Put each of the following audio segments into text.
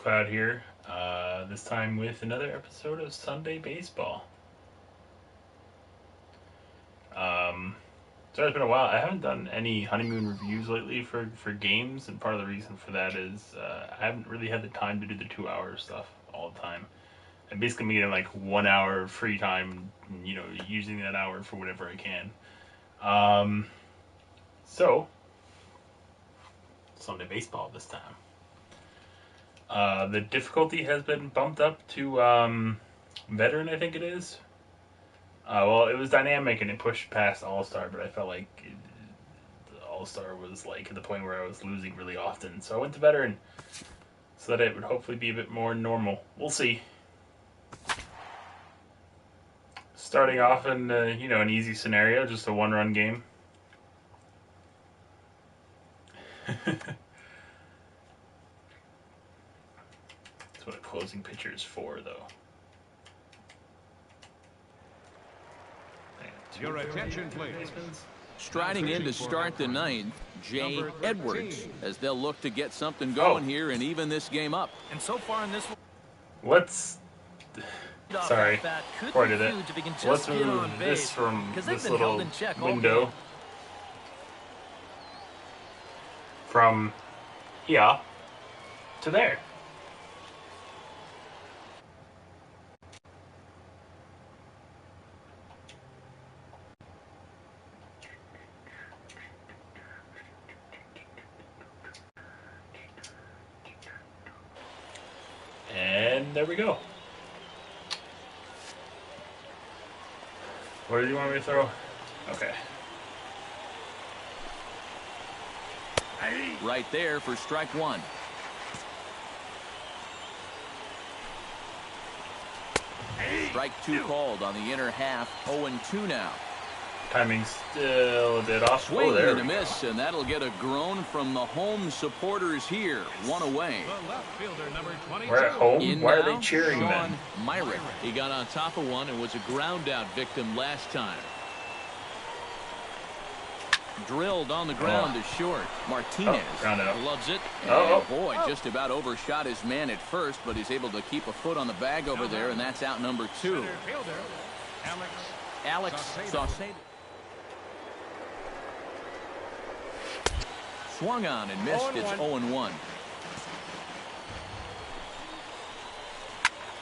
KHCloud here, this time with another episode of Sunday Baseball. So it's been a while. I haven't done any honeymoon reviews lately for games, and part of the reason for that is I haven't really had the time to do the 2 hour stuff all the time. I'm basically getting like 1 hour of free time, using that hour for whatever I can. So, Sunday Baseball this time. The difficulty has been bumped up to veteran, I think it is. Well, it was dynamic and it pushed past All-Star, but I felt like All-Star was like at the point where I was losing really often. So I went to veteran so that it would hopefully be a bit more normal. We'll see. Starting off in an easy scenario, just a one-run game. That's what a closing pitcher is for, though. Your attention, please. Striding in to start the ninth, Jay Edwards, as they'll look to get something going here and even this game up. And so far in this one, Sorry, before I did it, let's move this from this little window from here to there. And there we go. Where do you want me to throw? Okay. Right there for strike one. Strike two called on the inner half. 0-2 now. Timing's still a bit off. Swing and a miss, and that'll get a groan from the home supporters here. One away. the left fielder, number 22. We're at home. Why are they cheering then? Myrick. He got on top of one and was a ground out victim last time. Drilled on the ground to short. Martinez loves it. And boy, just about overshot his man at first, but he's able to keep a foot on the bag over there, and that's out number two. Center fielder, Alex Saucedo. Swung on and missed. It's 0-1.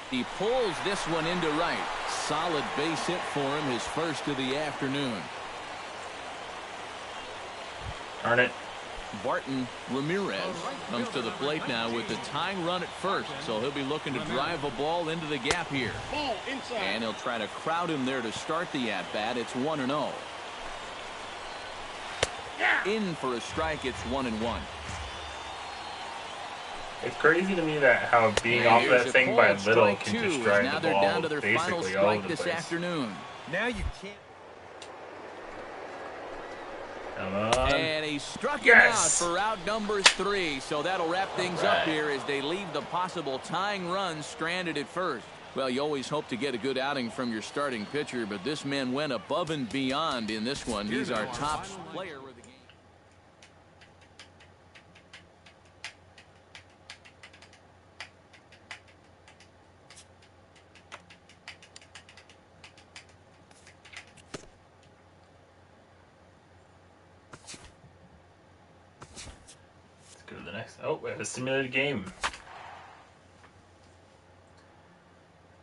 He pulls this one into right. Solid base hit for him, his first of the afternoon. Darn it. Barton Ramirez comes to the plate now with the tying run at first, so he'll be looking to drive a ball into the gap here. And he'll try to crowd him there to start the at-bat. It's 1-0. In for a strike. It's 1-1. It's crazy to me that how being off that thing by little can just drive now the they're ball down to their final basically all over strike the this place. afternoon. Now you can't. Come on. And he struck him out for out number 3. So that'll wrap things up here as they leave the possible tying run stranded at first. Well, you always hope to get a good outing from your starting pitcher, but this man went above and beyond in this one. He's our top player of the game. Go to the next. Oh, we have a simulated game.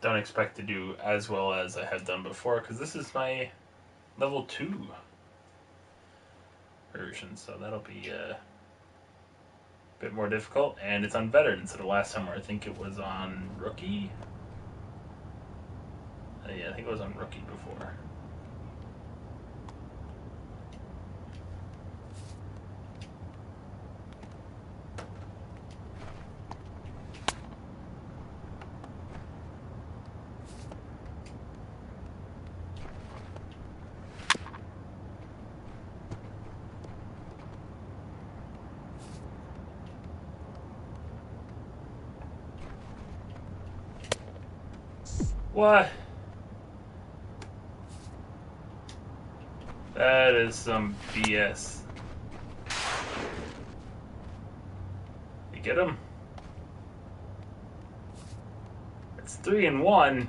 Don't expect to do as well as I have done before because this is my level 2 version, so that'll be a bit more difficult. And it's on veteran instead of last time where I think it was on rookie. Yeah, I think it was on rookie before. What? That is some BS. You get him? It's 3-1.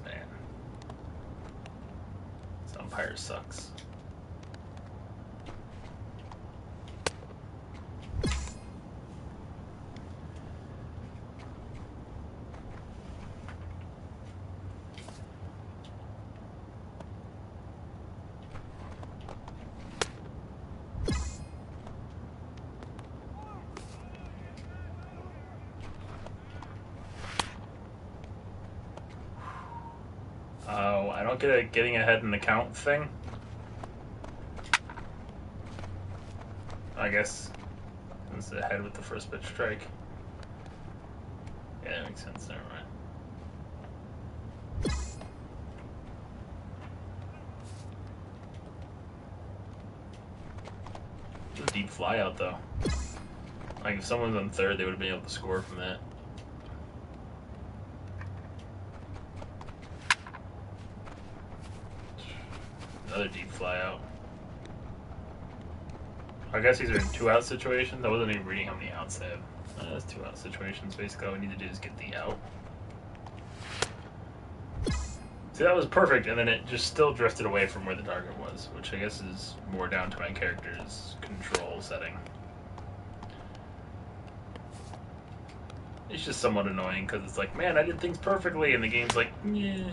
Man, this umpire sucks. Oh, I don't get a getting ahead in the count thing. I guess it's ahead with the first pitch strike. Yeah, that makes sense. Never mind. It's a deep fly out though. Like if someone's on third, they would have been able to score from that. Another deep fly out. I guess these are 2-out situations. I wasn't even reading how many outs they have. That's 2-out situations. Basically, all we need to do is get the out. See, that was perfect, and then it just still drifted away from where the target was, which I guess is more down to my character's control setting. It's just somewhat annoying, because it's like, man, I did things perfectly, and the game's like, yeah.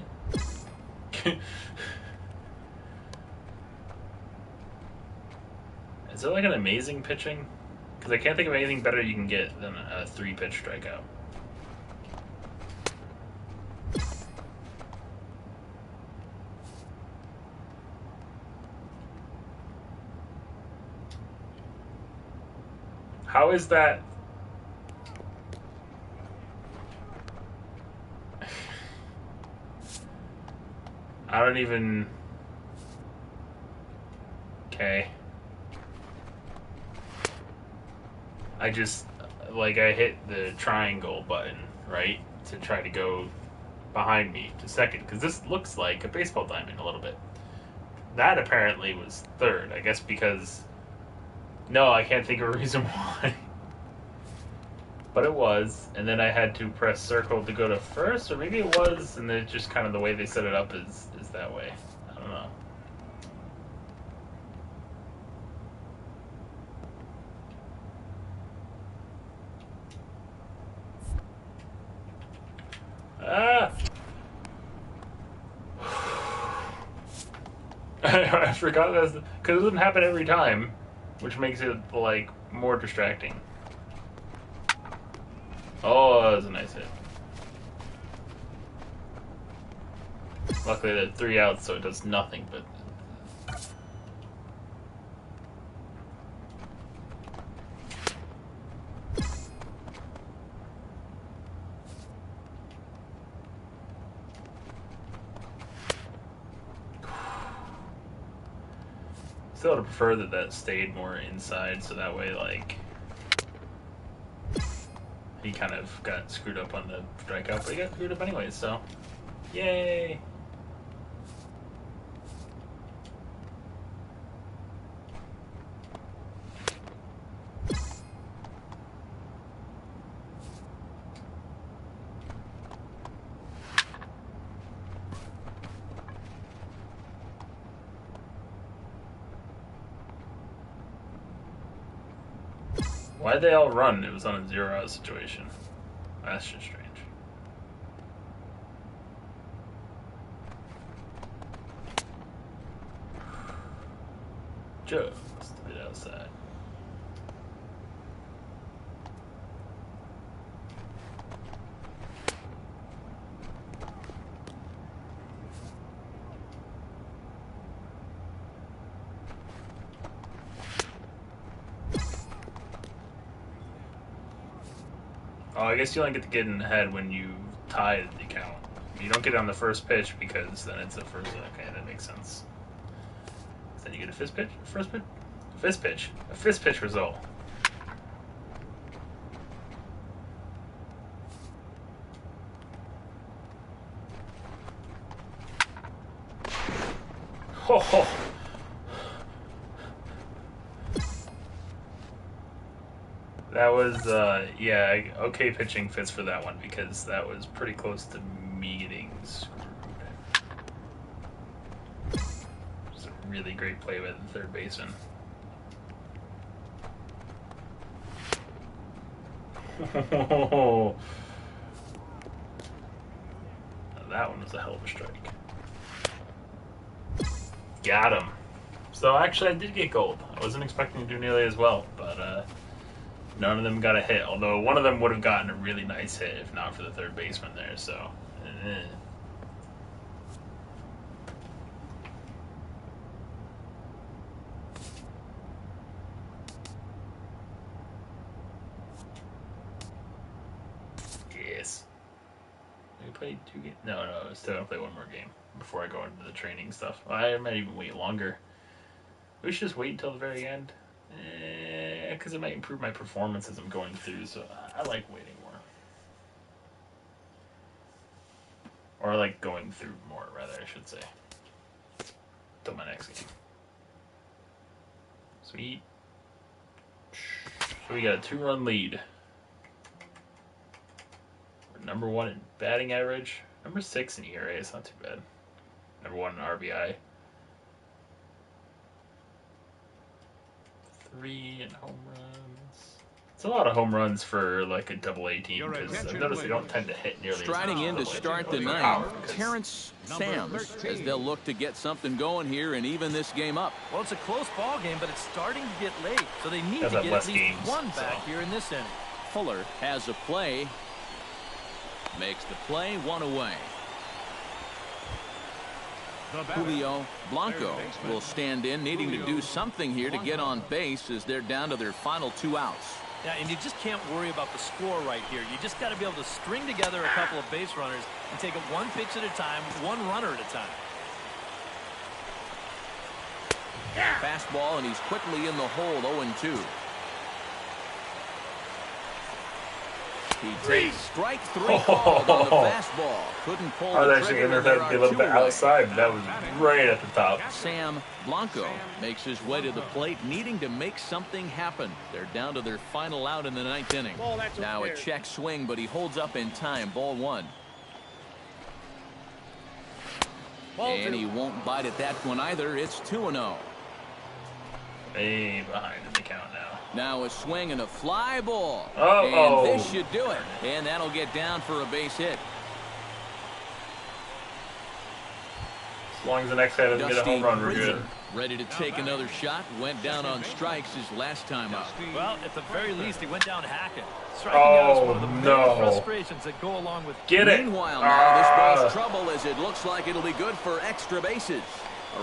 Is there like an amazing pitching? Because I can't think of anything better you can get than a 3-pitch strikeout. How is that? I don't even... Okay. I just, like, I hit the triangle button, right? To try to go behind me to second. Because this looks like a baseball diamond a little bit. That apparently was third. I guess because... No, I can't think of a reason why. But it was. And then I had to press circle to go to first. Or maybe it was. And then just kind of the way they set it up is that way. I don't know. Ah! I forgot that because it doesn't happen every time, which makes it like more distracting. Oh, that was a nice hit. Luckily, there are 3 outs, so it does nothing. But still, would prefer that stayed more inside, so that way, like, he kind of got screwed up on the strikeout, but he got screwed up anyway, so yay! Why'd they all run? It was on a 0-out situation. That's just strange. Just a bit outside. Oh, I guess you only get to get in the head when you tie the count. You don't get it on the first pitch because then it's a first. Okay, that makes sense. Then you get a fifth pitch, first pitch, a fifth pitch result. Ho ho. That was, yeah, okay pitching fits for that one because that was pretty close to me getting screwed. It's a really great play by the third baseman. That one was a hell of a strike. Got him. So actually, I did get gold. I wasn't expecting to do nearly as well, but none of them got a hit. Although one of them would have gotten a really nice hit if not for the third baseman there. So. Yes. We played 2 games. No, I still gonna play one more game before I go into the training stuff. I might even wait longer. We should just wait until the very end. Because it might improve my performance as I'm going through, so I like waiting more. Or I like going through more, rather, I should say. Till my next game. Sweet. So we got a 2-run lead. We're number 1 in batting average. Number 6 in ERA, it's not too bad. Number 1 in RBI. 3 in home runs. It's a lot of home runs for like a AA team because I've noticed they don't tend to hit nearly as much. Striding in to start the ninth, Terrence Sams, as they'll look to get something going here and even this game up. Well, it's a close ball game, but it's starting to get late, so they need to get at least one back here in this inning. Fuller has a play. Makes the play, 1 away. Julio Blanco will stand in, needing to do something here to get on base as they're down to their final 2 outs. Yeah, and you just can't worry about the score right here. You just got to be able to string together a couple of base runners and take it one pitch at a time, one runner at a time. Fastball, and he's quickly in the hole, 0-2. He takes strike 3 called on the fastball. Couldn't pull the trigger. I was actually going to be a little bit outside, but that was right at the top. Sam Blanco makes his way to the plate, needing to make something happen. They're down to their final out in the 9th inning. Now a check swing, but he holds up in time. Ball 1. And he won't bite at that one either. It's 2-0. Way behind in the count now. Now a swing and a fly ball. And this should do it. And that'll get down for a base hit. As long as the next guy doesn't get a home run, we're good. Ready to take another shot. Went down on strikes his last time up. Well, at the very least, he went down hacking. Striking out is one of the many frustrations that go along with. Meanwhile, now this ball's trouble as it looks like it'll be good for extra bases.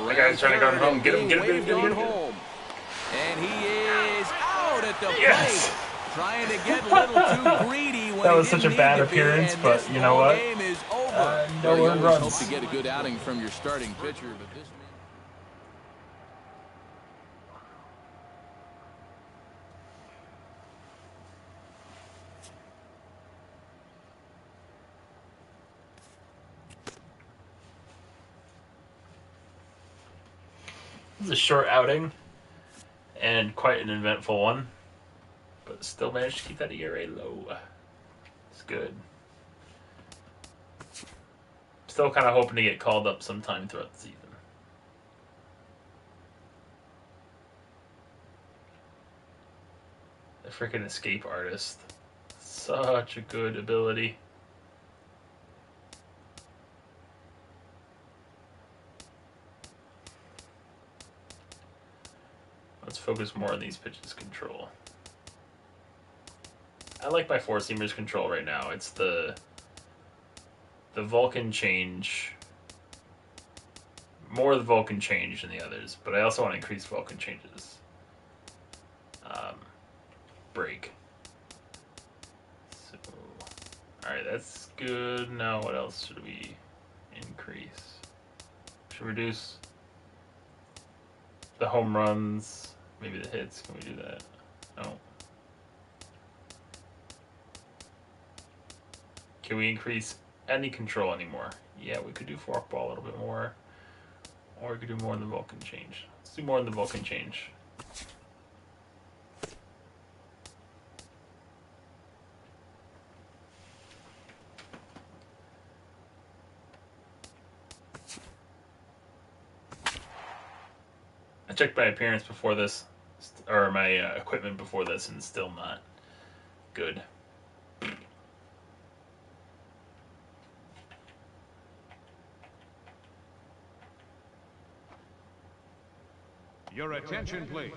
The guy's trying to go home. Get him. Home. And he is out at the plate. Trying to get a little too greedy when that was such a bad appearance, but you know what? Game is over. No one runs. Hope to get a good outing from your starting pitcher, but this This is a short outing and quite an eventful one, but still managed to keep that ERA low. It's good. Still kind of hoping to get called up sometime throughout the season. The freaking escape artist. Such a good ability. Let's focus more on these pitches control. I like my four-seamers control right now. It's the Vulcan change. More the Vulcan change than the others, but I also want to increase Vulcan changes. Break. So, alright, that's good. Now what else should we increase? Should reduce the home runs, maybe the hits. Can we do that? No. Can we increase any control anymore? Yeah, we could do forkball a little bit more. Or we could do more in the Vulcan change. Let's do more in the Vulcan change. I checked my appearance before this, or my equipment before this, and it's still not good. Your attention, please.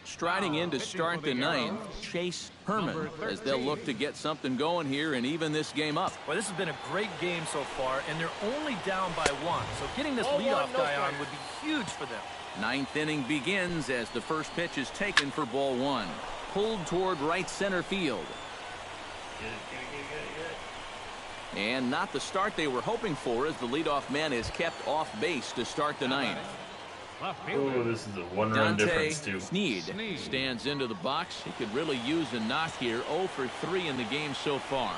Striding in to start the ninth, Chase Herman, as they'll look to get something going here and even this game up. Well, this has been a great game so far, and they're only down by 1. So getting this leadoff guy on would be huge for them. Ninth inning begins as the first pitch is taken for ball 1. Pulled toward right center field. And not the start they were hoping for, as the leadoff man is kept off base to start the ninth. Oh, this is a one-run difference, too. Sneed stands into the box. He could really use a knock here. 0 for 3 in the game so far.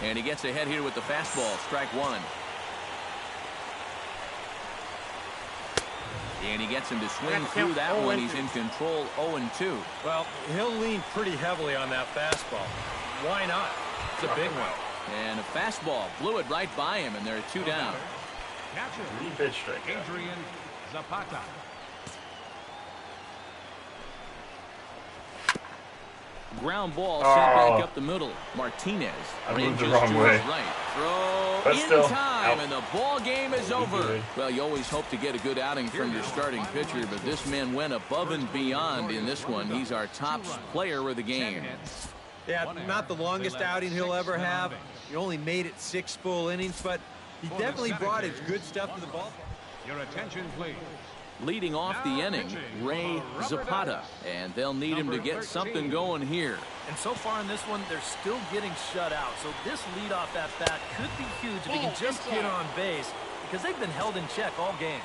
And he gets ahead here with the fastball. Strike 1. And he gets him to swing through that one. He's in control. 0-2. Well, he'll lean pretty heavily on that fastball. Why not? It's a big one. And a fastball blew it right by him, and there are 2 down. Pitch strike. Adrian Zapata. Ground ball sent back up the middle. Martinez I moved the ranges wrong to way. his right. Throw But in still, time, out. and the ball game is over. Well, you always hope to get a good outing from your starting pitcher, but this man went above and beyond in this one. He's our top player of the game. Yeah, not the longest outing he'll ever have. He only made it 6 full innings, but he definitely brought his good stuff to the ball. Your attention, please. Leading off the inning, Ray Zapata, and they'll need him to get something going here. And so far in this one, they're still getting shut out. So this leadoff at bat could be huge if he can just get on base, because they've been held in check all game.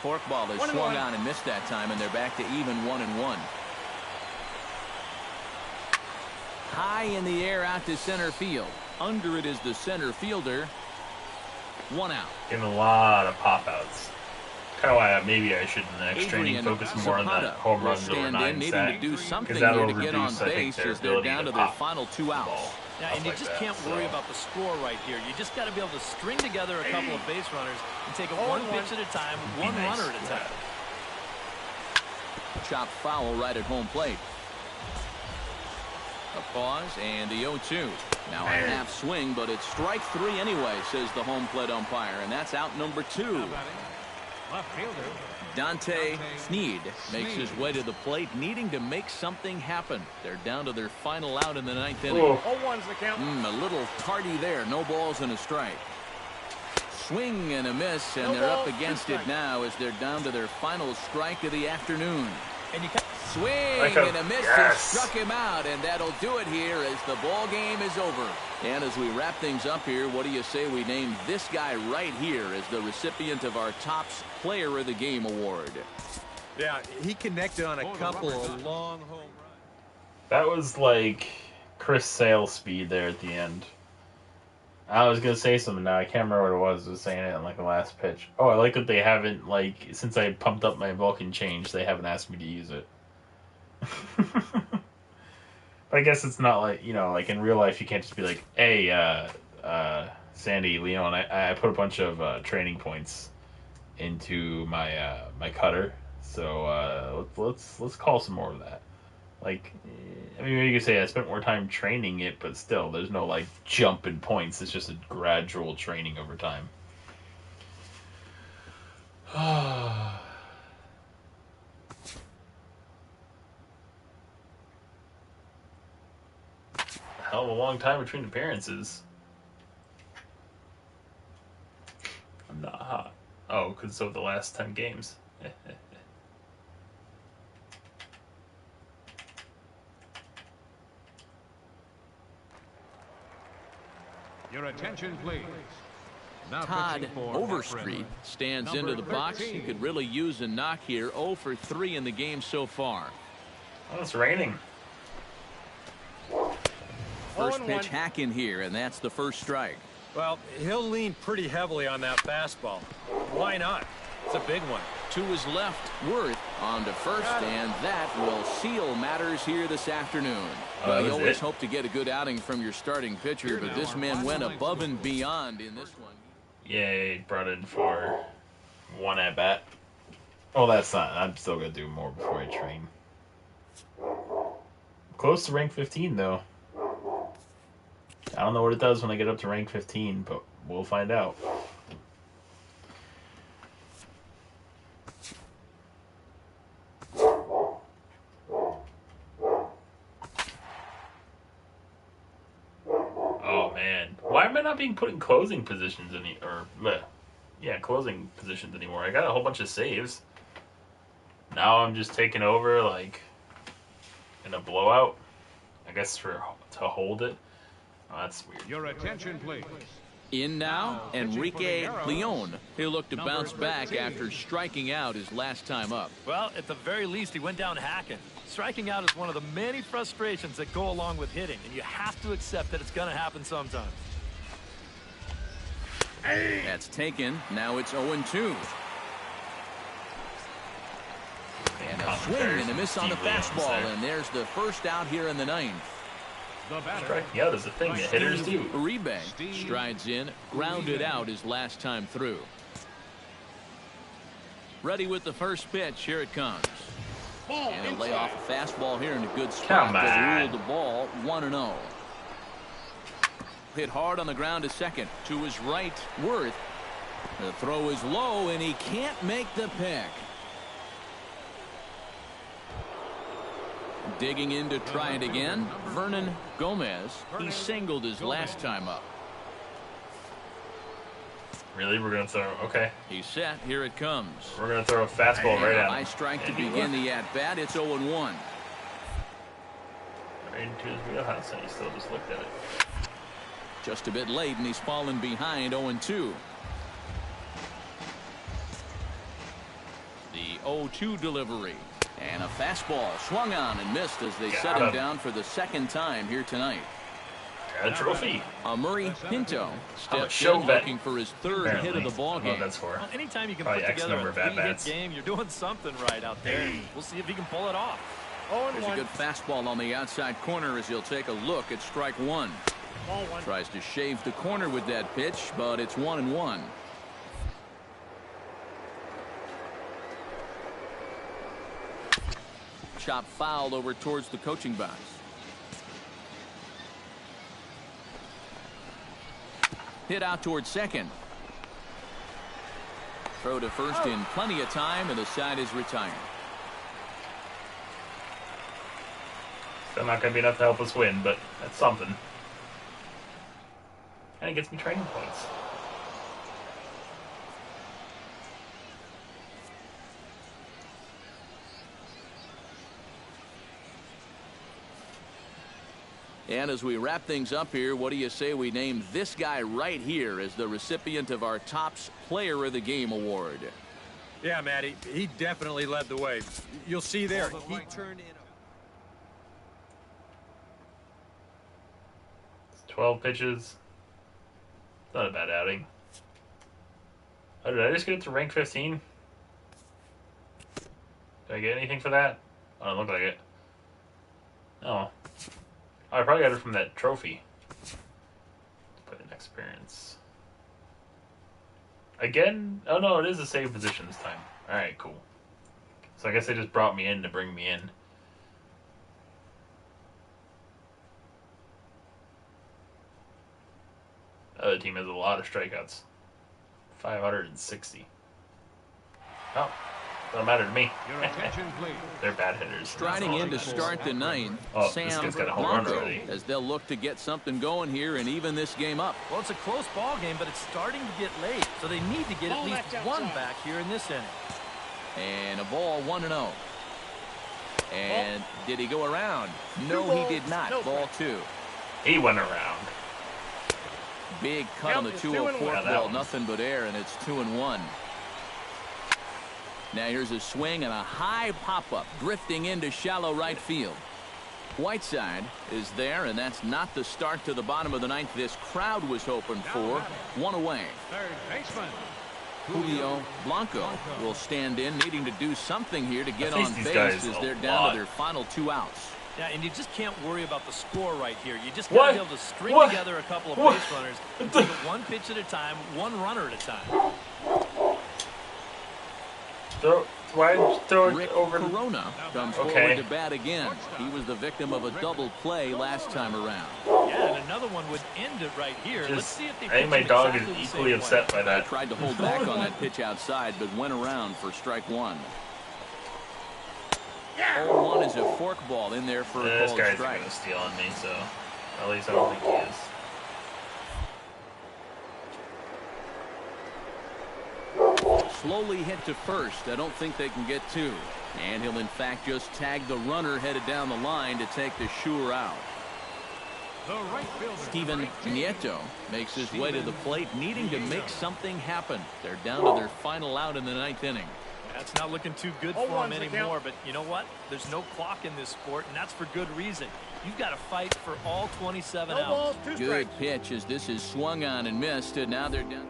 Forkball is swung on and missed that time, and they're back to even 1-1. High in the air out to center field. Under it is the center fielder. 1 out. Getting a lot of pop-outs. Kind of why maybe I should in the next training focus more on that home runs over 9 needing sack. to do something Because that'll here to get on reduce, I think, base their as they're ability down to to their pop final 2 the outs. ball. Now, and you just can't worry about the score right here. You just got to be able to string together a couple of base runners and take it 1 pitch at a time, 1 runner at a time. Chopped foul right at home plate. A pause and the 0-2. Now a half swing, but it's strike 3 anyway, says the home plate umpire, and that's out number 2. Left fielder. Dante Sneed makes his way to the plate, needing to make something happen. They're down to their final out in the 9th inning. 0-1's the count. A little tardy there. No balls and a strike. Swing and a miss, and they're up against it now as they're down to their final strike of the afternoon. And you Swing and a miss struck him out, and that'll do it here as the ball game is over. And as we wrap things up here, what do you say we name this guy right here as the recipient of our Topps Player of the Game award? Yeah, he connected on a couple of long home runs. That was like Chris Sale speed there at the end. I was gonna say something now. I can't remember what it was. I was saying it on like the last pitch. Oh, I like that they haven't, like, since I pumped up my Vulcan change, they haven't asked me to use it. But I guess it's not like, you know, like in real life, you can't just be like, hey, Sandy, Leon, I put a bunch of training points into my my cutter, so let's call some more of that. Like, I mean, you could say I spent more time training it, but still, there's no like jump in points. It's just a gradual training over time. Hell of a long time between appearances. I'm not hot. Oh, because of the last 10 games. Your attention, please. Now Todd pitching for Overstreet stands into the box. He could really use a knock here. 0 for 3 in the game so far. Oh, it's raining. First pitch hack in here, and that's the first strike. Well, he'll lean pretty heavily on that fastball. Why not? It's a big one. To his left, Worth on to first, and that will seal matters here this afternoon. Well, you always hope to get a good outing from your starting pitcher, but this man went above and beyond in this one. Yay, brought in for 1 at bat. Oh, that's not. I'm still going to do more before I train. Close to rank 15, though. I don't know what it does when I get up to rank 15, but we'll find out. Oh, man. Why am I not being put in closing positions closing positions anymore? I got a whole bunch of saves. Now I'm just taking over, like, in a blowout. I guess to hold it. Oh, that's weird. Your attention, please. In now, Enrique Leon. He'll look to bounce back after striking out his last time up. Well, at the very least, he went down hacking. Striking out is one of the many frustrations that go along with hitting, and you have to accept that it's going to happen sometimes. That's taken. Now it's 0-2. And a swing and a miss on the fastball, and there's the first out here in the ninth. Striking out is a thing that hitters do. Uribe strides in, grounded out his last time through. Ready with the first pitch. Here it comes. And he'll lay off a fastball here in a good spot. That ruled the ball 1-0. Hit hard on the ground to second. To his right, Worth. The throw is low, and he can't make the pick. Digging in to try it again, Vernon Gomez. He singled his last time up. Really? We're going to throw... Okay. He's set. Here it comes. We're going to throw a fastball right at him. High strike to begin the at-bat. It's 0-1. Right into his wheelhouse, and he still just looked at it. Just a bit late, and he's fallen behind 0-2. The 0-2 delivery. And a fastball swung on and missed as they set him down for the second time here tonight. Got a trophy. Murray Pinto steps in looking for his third hit of the ball game. That's for. Well, anytime you can Probably put X together number a of at-bats. three-hit game, you're doing something right out there. We'll see if he can pull it off. There's a good fastball on the outside corner as he'll take a look at strike one. Tries to shave the corner with that pitch, but it's 1-1. Chop fouled over towards the coaching box. Hit out towards second. Throw to first in plenty of time, and the side is retired. Still not going to be enough to help us win, but that's something. And it gets me training points. And as we wrap things up here, what do you say we name this guy right here as the recipient of our Topps Player of the Game award? Yeah, Matty, he definitely led the way. You'll see there, he turned in. 12 pitches. Not a bad outing. Oh, did I just get it to rank 15? Did I get anything for that? Oh, it don't look like it. Oh. I probably got it from that trophy. Put in experience. Again? Oh no, it is the same position this time. Alright, cool. So I guess they just brought me in to bring me in. The other team has a lot of strikeouts. 560. Oh. Doesn't matter to me. Your attention, please. They're bad hitters. Striding in to start the ninth, Oh, Sam this kid's got a home run Blanco, already. as they'll look to get something going here and even this game up. Well, it's a close ball game, but it's starting to get late, so they need to get at least one back here in this inning. And a ball 1-0. And did he go around? No, he did not. Ball 2. He went around. Big cut on the 204 Yeah, that ball, one. nothing but air, and it's 2-1. Now here's a swing and a high pop-up, drifting into shallow right field. Whiteside is there, and that's not the start to the bottom of the ninth this crowd was hoping for. One away. Third baseman. Julio Blanco will stand in, needing to do something here to get I face on these base guys as a they're down lot. to their final 2 outs. Yeah, and you just can't worry about the score right here. You just got to be able to string together a couple of base runners and take it one pitch at a time, one runner at a time. Why throw Rick it over? Corona comes forward to bat again. He was the victim of a double play last time around. Yeah, and another one would end it right here. Let's see if they I think my dog exactly is equally upset by I that. tried to hold back on that pitch outside, but went around for strike one. 0-1 is a fork ball in there for a This called guy's strike. gonna steal on me, so at least I don't think he is. Slowly hit to first. I don't think they can get two. And he'll in fact just tag the runner headed down the line to take the sure out. Steven Nieto makes his way to the plate, needing to make something happen. They're down to their final out in the 9th inning. That's not looking too good for him anymore, but you know what? There's no clock in this sport, and that's for good reason. You've got to fight for all 27 outs. Good pitch as this is swung on and missed, and now they're down.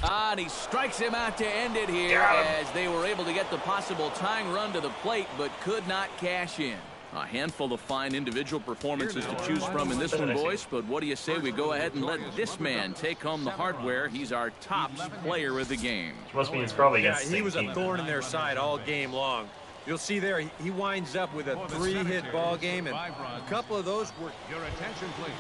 And he strikes him out to end it here as they were able to get the possible tying run to the plate, but could not cash in. A handful of fine individual performances to choose from in this one, boys, but what do you say we go ahead and let this man take home the hardware? He's our top player of the game. Which must mean it's probably against the he same was a team. thorn in their side all game long. You'll see there, he winds up with a 3-hit ball game, and a couple of those were... Your attention, please.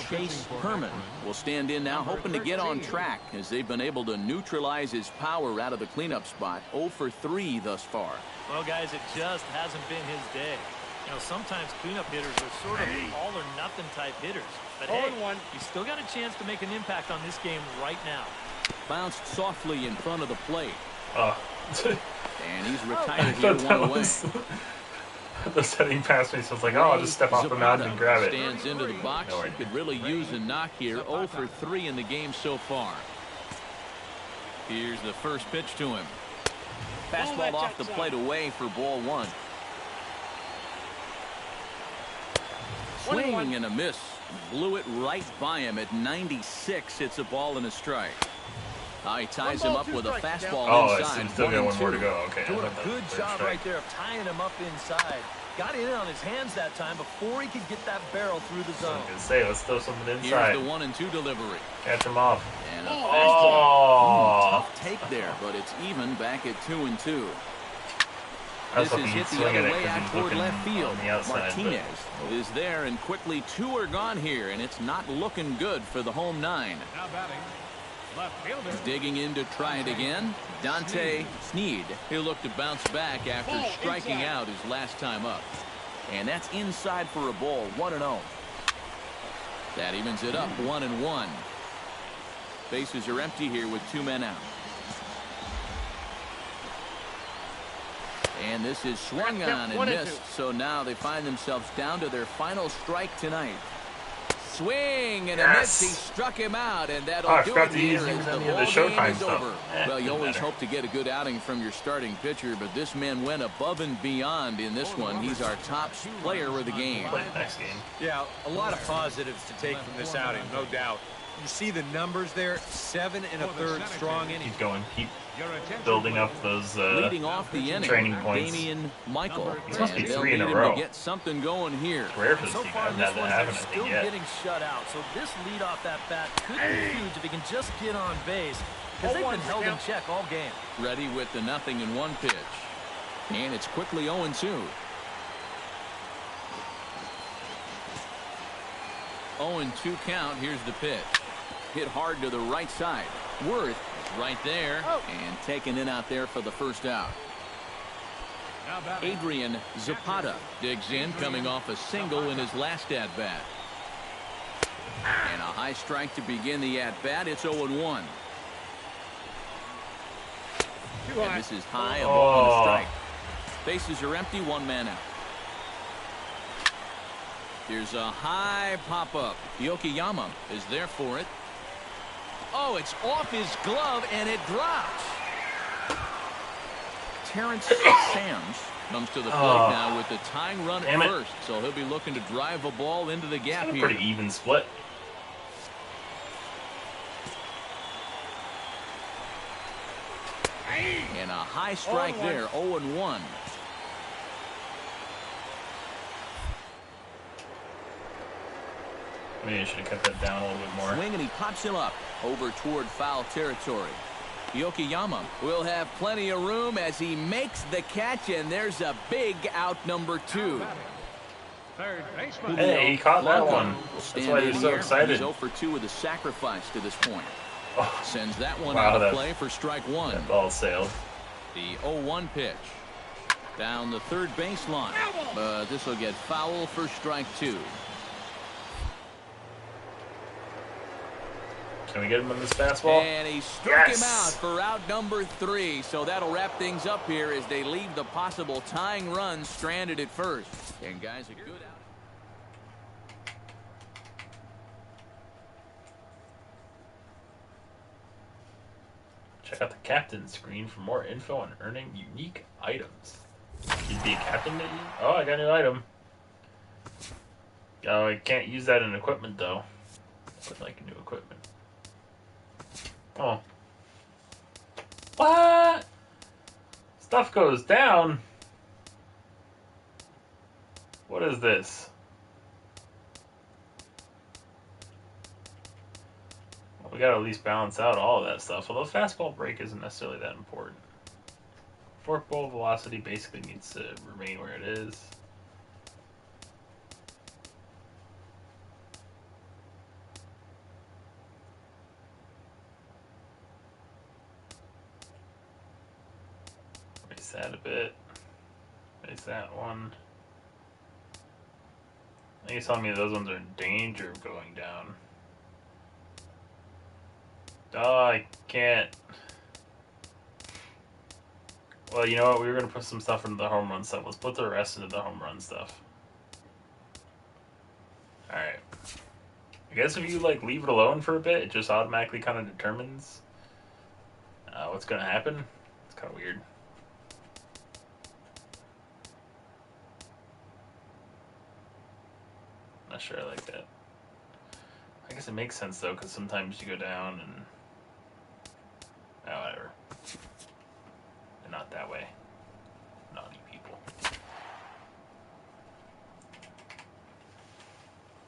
Chase Herman will stand in now, hoping to get on track as they've been able to neutralize his power out of the cleanup spot. 0 for 3 thus far. Well, guys, it just hasn't been his day. You know, sometimes cleanup hitters are sort of all-or-nothing type hitters. But hey, you still got a chance to make an impact on this game right now. Bounced softly in front of the plate. And he's I retired here thought one away. the setting past me, so it's like, oh, I'll just step off the mound and grab it. Stands into the box. No, He could really use a knock here. 0 for 3 in the game so far. Here's the first pitch to him. Fastball off the plate away for ball one. Swing and a miss. Blew it right by him at 96. It's a ball and a strike. He ties him up with a fastball inside. It's still got one more to go. Okay. Doing a good job right there of tying him up inside. Got in on his hands that time before he could get that barrel through the zone. I was gonna say, let's throw something inside. Here's the 1-2 delivery. Catch him off. And a fastball. Tough take there, but it's even back at 2-2. This is hit the other way out toward left field. Martinez is there, and quickly 2 are gone here, and it's not looking good for the home 9. Now batting. Left fielder. Digging in to try it again. Dante Sneed. He'll look to bounce back after striking out his last time up. And that's inside for a ball. 1-0. That evens it up. 1-1. Bases are empty here with 2 men out. And this is swung on and missed. So now they find themselves down to their final strike tonight. Swing and a miss. He struck him out, and that'll do it here as the ball game is over. Well, you always hope to get a good outing from your starting pitcher, but this man went above and beyond in this one. He's our top player of the game. Next game. Yeah, a lot of positives to take from this outing, no doubt. You see the numbers there, 7 1/3 strong innings. Keep going. Keep building up those leading off the inning, training points. Damian Michael. This must be And they'll 3 in a need him row. to get something going here. It's rare for this So team. far I in haven't this had that one, happen, they're I still think, yet. getting shut out. So this lead off that bat could be huge if he can just get on base, because they've been held in check all game. Ready with the 0-1 pitch. And it's quickly 0-2. 0-2 count. Here's the pitch. Hit hard to the right side. Worth is right there and taken in out there for the first out. Adrian Zapata digs in, coming off a single in his last at-bat. And a high strike to begin the at-bat. It's 0-1. And this is high, a ball and a strike. Bases are empty, 1 man out. Here's a high pop-up. Yokoyama is there for it. Oh, it's off his glove, and it drops. Terrence Sams comes to the plate now with the tying run at first, so he'll be looking to drive a ball into the gap here. Pretty even split. And a high strike there, 0-1. Maybe I should have kept that down a little bit more. Swing, and he pops him up over toward foul territory. Yokoyama will have plenty of room as he makes the catch, and there's a big out number 2. Third baseman. Hey, he caught that one. That's why he's so excited. He's 0 for 2 with a sacrifice to this point. Oh, Sends that one wow, out of play for strike 1. That ball sailed. The 0-1 pitch. Down the third baseline. But this will get foul for strike 2. Can we get him on this fastball? And he struck him out for out number 3. So that'll wrap things up here as they leave the possible tying run stranded at first. And guys, a good out. Check out the captain's screen for more info on earning unique items. You'd be a captain, maybe? Oh, I got a new item. Oh, I can't use that in equipment, though. I would like new equipment. Oh. What? Stuff goes down? What is this? Well, we gotta at least balance out all of that stuff, although fastball break isn't necessarily that important. Forkball velocity basically needs to remain where it is. Raise that a bit. Raise that one. I think he's telling me those ones are in danger of going down. Oh, I can't. Well, you know what? We were going to put some stuff into the home run stuff. Let's put the rest into the home run stuff. Alright. I guess if you, like, leave it alone for a bit, it just automatically kind of determines what's going to happen. It's kind of weird. Not sure I like that. I guess it makes sense, though, because sometimes you go down and... Oh, whatever. They're not that way. Naughty people.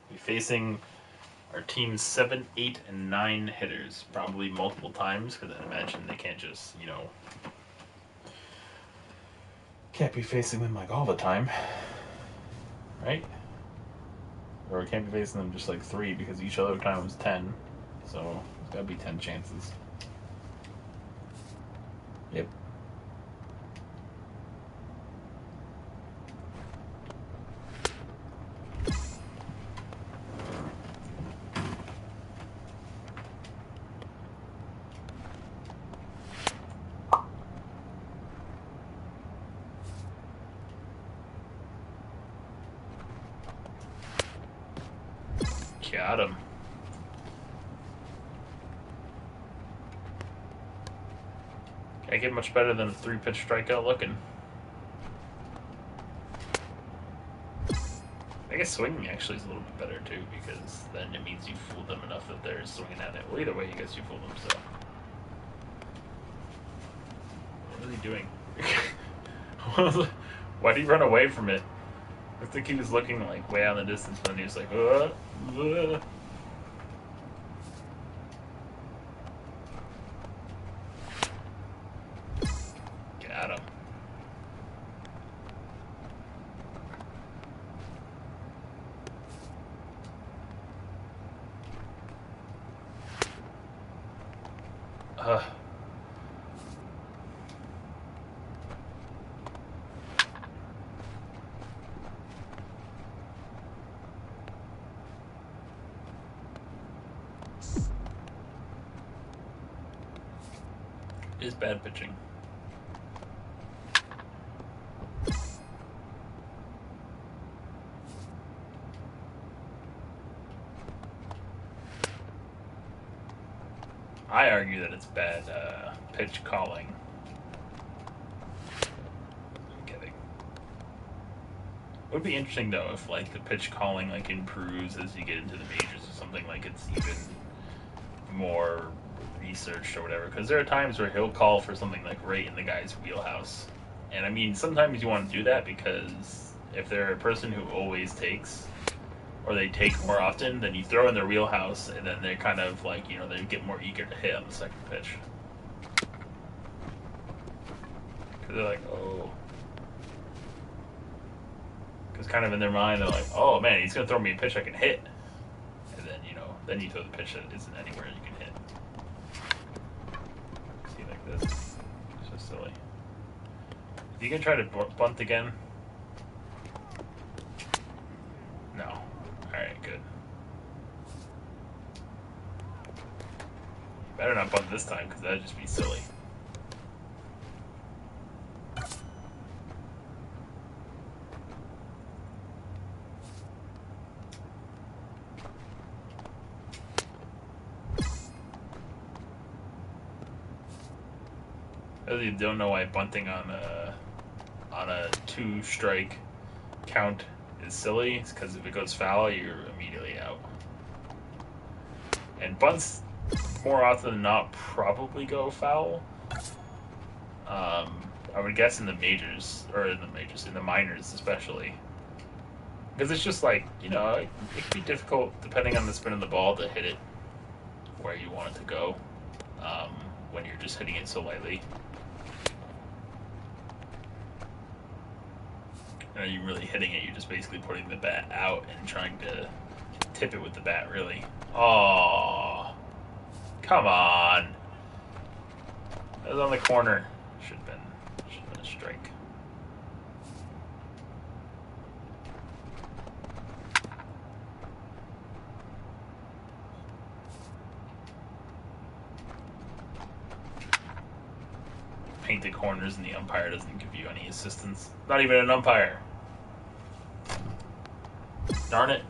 We're facing our team's 7, 8, and 9 hitters, probably multiple times, because I imagine they can't just, you know... Can't be facing them, like, all the time. Right? Or we can't be facing them just, like, 3, because each other time was 10. So, there's gotta be 10 chances. Yep. Got him. Can't get much better than a 3-pitch strikeout looking. I guess swinging actually is a little bit better too, because then it means you fooled them enough that they're swinging at it. Well, either way, I guess you fooled them, so. What are they doing? Why did he run away from it? I think he was looking like way out in the distance, but then he was like, Got him. Is bad pitching. I argue that it's bad pitch calling. I'm kidding. It would be interesting though if like the pitch calling like improves as you get into the majors or something, like it's even more researched or whatever, because there are times where he'll call for something like right in the guy's wheelhouse, and I mean sometimes you want to do that because if they're a person who always takes, or they take more often, then you throw in their wheelhouse, and then they're kind of like, you know, they get more eager to hit on the second pitch. Because they're like, oh. Because kind of in their mind, they're like, oh man, he's going to throw me a pitch I can hit. And then, you know, then you throw the pitch that isn't anywhere you can hit. See, like this. It's just silly. You can try to bunt again? No. Alright, good. Better not bunt this time, because that'd just be silly. I really don't know why bunting on a 2-strike count is silly. It's because if it goes foul, you're immediately out. And bunts, more often than not, probably go foul. I would guess in the majors, or in the minors especially. Because it's just like, you know, it can be difficult, depending on the spin of the ball, to hit it where you want it to go when you're just hitting it so lightly. Are you really hitting it? You're just basically putting the bat out and trying to tip it with the bat, really. Oh, come on! That was on the corner. Should have been a strike. Painted corners and the umpire doesn't give you any assistance. Not even an umpire. Darn it.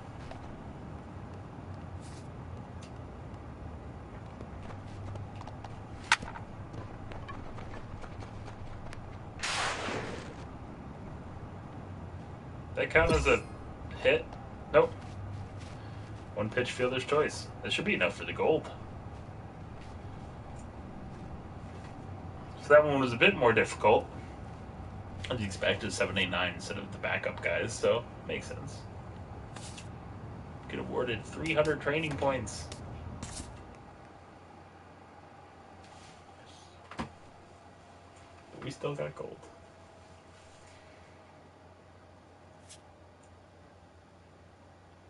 That count as a hit? Nope. One pitch fielder's choice. That should be enough for the gold. So that one was a bit more difficult. As you expected, 789 instead of the backup guys, so makes sense. Get awarded 300 training points. But we still got gold.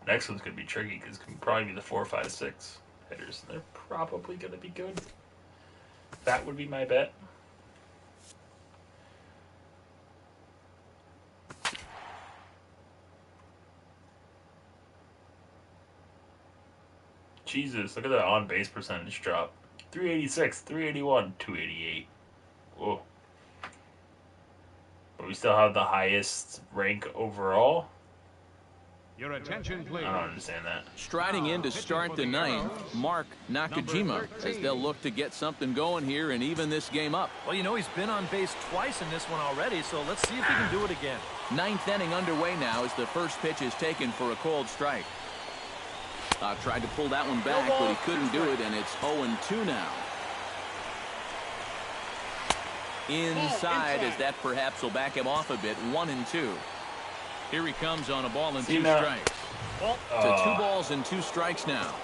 Next one's going to be tricky because it can probably be the 4, 5, 6 hitters. They're probably going to be good. That would be my bet. Jesus, look at that on-base percentage drop. 386, 381, 288. Whoa. But we still have the highest rank overall? Your attention, please. I don't understand that. Striding in to start the ninth, Mark Nakajima, as they'll look to get something going here and even this game up. Well, you know, he's been on base twice in this one already, so let's see if he can do it again. Ninth inning underway now as the first pitch is taken for a cold strike. Tried to pull that one back, but he couldn't do it, and it's 0-2 now. Inside, as that perhaps will back him off a bit, 1-2. Here he comes on a ball and 2 strikes. To 2 balls and 2 strikes now.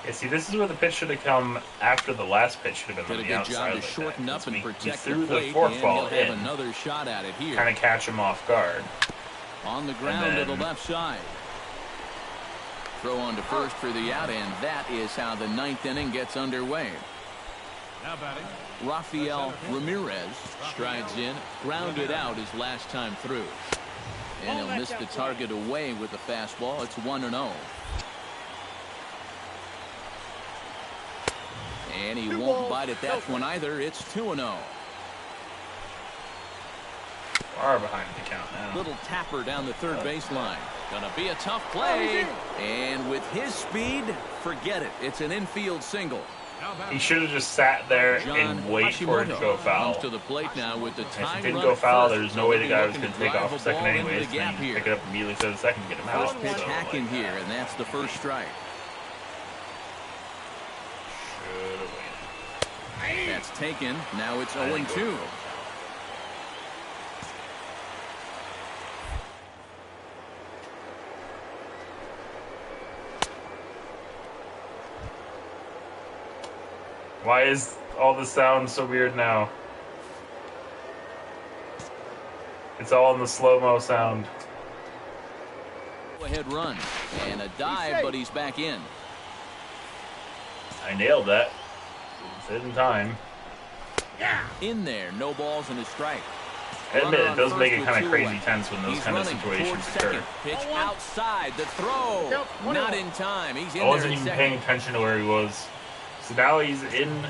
Yeah, see, this is where the pitch should have come after the last pitch should have been Did on the outside. Did a good job to like shorten that. up and protect threw the plate, the fourth and ball he'll have in, another shot at it here. kind of catch him off guard. On the ground to the left side. Throw on to first for the out, and that is how the ninth inning gets underway. Now batting, Rafael Ramirez strides in, grounded out his last time through. And he'll miss the target away with the fastball. It's 1-0. And he won't bite at that one either. It's 2-0. Far behind the count now. Little tapper down the third baseline. Gonna be a tough play. And with his speed, forget it. It's an infield single. He should have just sat there and wait for it to go foul. Comes to the plate now with the If time it didn't run go at foul, first, there's so no way they'll the be guy was looking going to to take drive off a a second ball into anyways. the gap Then here. pick it up immediately instead of the second and get him out. First pitch So, hacking here, and that's the first strike. Should have waited. That's taken. Now it's 0-2. Why is all the sound so weird now? It's all in the slow-mo sound. Go ahead run. And a dive, but he's back in. I nailed that. It's in time. In there, no balls and a strike. I admit it does make it kind of Two crazy away. tense when those He's kind of running situations towards occur. second. Pitch outside. The throw. Not in time. He's in I wasn't there even at paying second. attention to where he was. So now he's in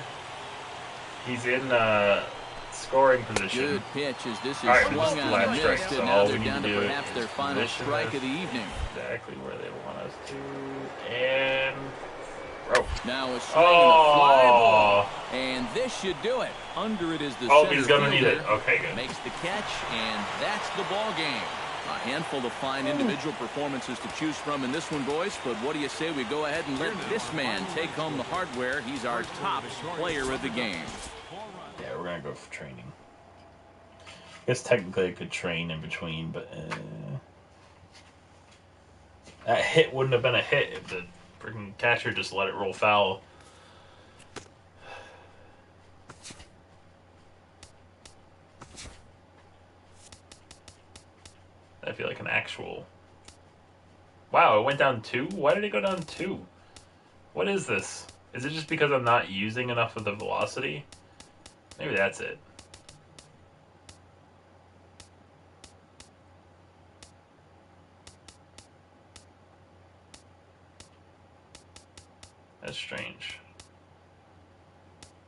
scoring position. Good pitch as this is All right, we swung just on last and strike, missed, so and all now we they're need down to to do perhaps their is final position strike us of the evening. Exactly where they want us to. And Now a swing and a fly ball. oh, And this should do it. Under it is the oh, center he's gonna need fielder. it. Okay, good. Makes the catch, and that's the ball game. A handful of fine individual performances to choose from in this one, boys. But what do you say we go ahead and let this man take home the hardware? He's our top player of the game. Yeah, we're gonna go for training. I guess technically I could train in between, but that hit wouldn't have been a hit if the freaking catcher just let it roll foul. I feel like an actual... Wow, it went down 2? Why did it go down 2? What is this? Is it just because I'm not using enough of the velocity? Maybe that's it. That's strange.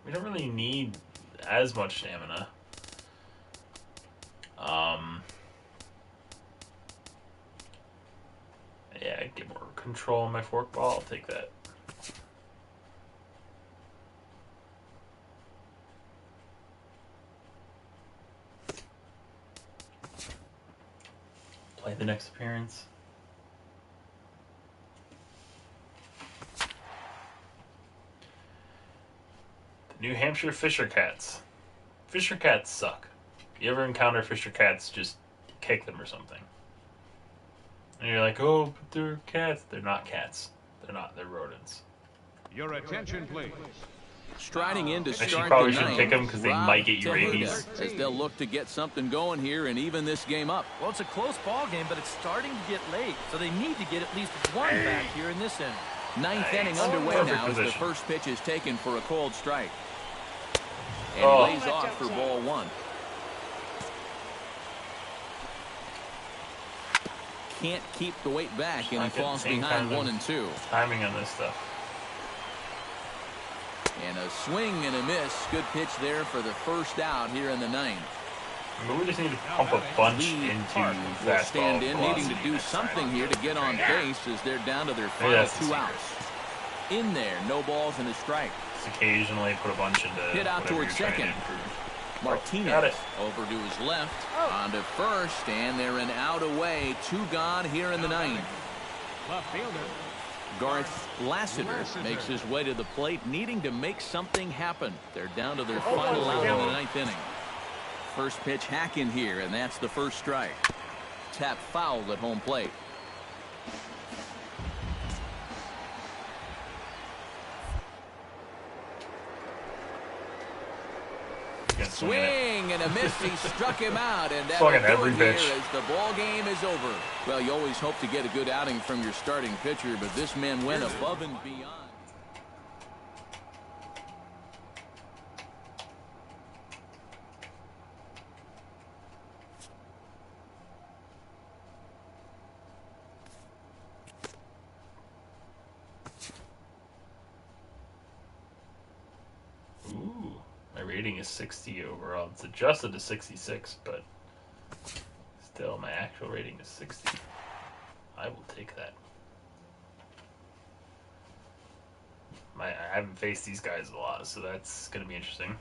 We don't really need as much stamina. Yeah, get more control on my forkball. I'll take that. Play the next appearance. New Hampshire Fisher Cats. Fisher Cats suck. If you ever encounter Fisher Cats, just kick them or something. And you're like, oh, but they're cats. They're not cats. They're not. They're rodents. Your attention, please. Striding in to Actually, start probably the should ninth, kick 'em 'cause they Rob might get you Tehuda, rabies. as they'll look to get something going here and even this game up. Well, it's a close ball game, but it's starting to get late, so they need to get at least one back here in this inning. Ninth Nice. inning underway Perfect now as the position. first pitch is taken for a cold strike. And Oh. he lays off for ball one. Can't keep the weight back, and he Not getting falls the same behind kind of 1 and 2. Timing on this stuff. And a swing and a miss. Good pitch there for the first out here in the ninth. I mean, we just need to pump a bunch Lee into Park will fastball stand in, needing velocity to do next something time. here to get on base as they're down to their Maybe final that's the 2 secret. outs. In there, no balls and a strike. Just occasionally put a bunch into Hit out whatever towards you're trying to second. improve. Got Martinez it. over to his left, on to first, and they're an out away. 2 gone here in the ninth. Left fielder. Garth Lassiter makes his way to the plate, needing to make something happen. They're down to their final out in the ninth inning. First pitch hack in here, and that's the first strike. Tap foul at home plate. Good swing at it. Swing and a miss. He struck him out, and that Swung will at every do it pitch. here as the ball game is over. Well, you always hope to get a good outing from your starting pitcher, but this man went above and beyond. Ooh, my rating is 60 overall. It's adjusted to 66, but still, my actual rating is 60. I will take that. I haven't faced these guys a lot, so that's going to be interesting.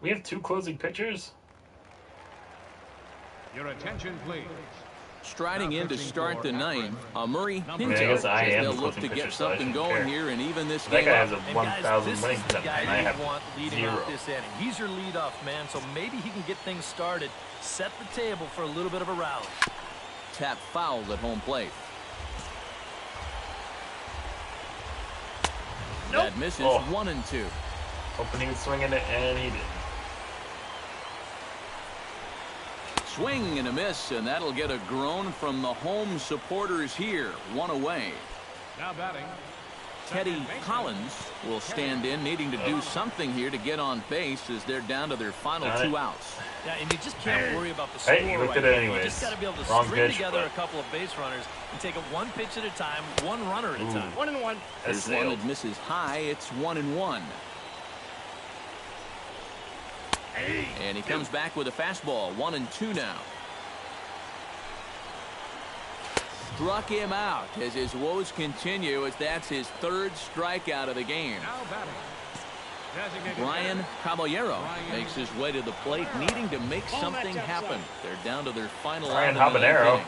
We have 2 closing pitchers? Your attention, please. Striding in to start the ninth, Murray I Pinto, guess I as am they'll the look closing to pitcher, get so I something shouldn't going care. here and even this That game guy up. has a And 1,000 guys, winning this is the percentage, and I guy have you want leading 0. off this inning. He's your leadoff man, so maybe he can get things started, set the table for a little bit of a rally. Tap foul at home plate. That misses 1-2. Hoping he would swing in it, and he did. Swing and a miss, and that'll get a groan from the home supporters here. 1 away. Now batting. Teddy Collins will stand in, needing to do something here to get on base as they're down to their final 2 outs. Yeah, and you just can't worry about the score. Hey, you looked at it anyways. You just got to be able to Wrong string pitch, together a couple of base runners and take it one pitch at a time, one runner at a time. 1-1. There's one that misses high. It's 1-1. And he comes back with a fastball. 1-2 now. Struck him out as his woes continue, as that's his 3rd strikeout of the game. Now batting. Brian Caballero makes his way to the plate, needing to make something happen. They're down to their final Brian out of the 9th Habanero. inning.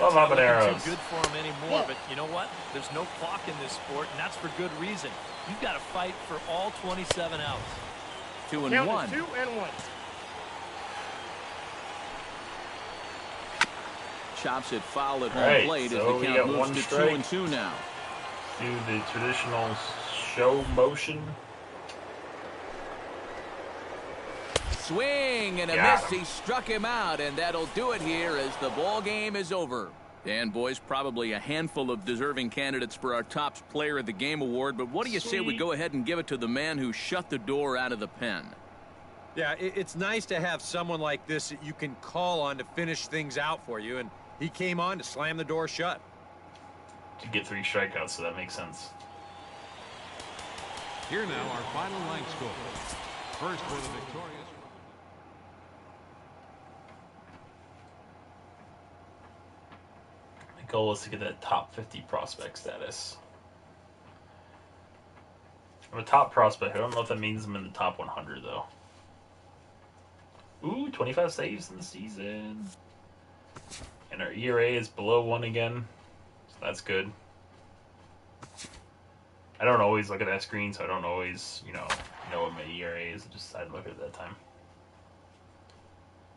Love habaneros. It's not good for him anymore, but you know what? There's no clock in this sport, and that's for good reason. You've got to fight for all 27 outs. 2-1. 2-1. Chops it foul at home plate as the count moves to 2-2 now. Do the traditional show motion. Swing and a miss. He struck him out, and that'll do it here as the ball game is over. And boys, probably a handful of deserving candidates for our top player of the game award, but what do you say we go ahead and give it to the man who shut the door out of the pen? Yeah, it's nice to have someone like this that you can call on to finish things out for you, and he came on to slam the door shut. To get 3 strikeouts, so that makes sense. Here now, our final line score. First for the victorious. My goal is to get that top 50 prospect status. I'm a top prospect. I don't know if that means I'm in the top 100, though. Ooh, 25 saves in the season. And our ERA is below 1 again. So that's good. I don't always look at that screen, so I don't always, know what my ERA is. I just decided to look at it that time.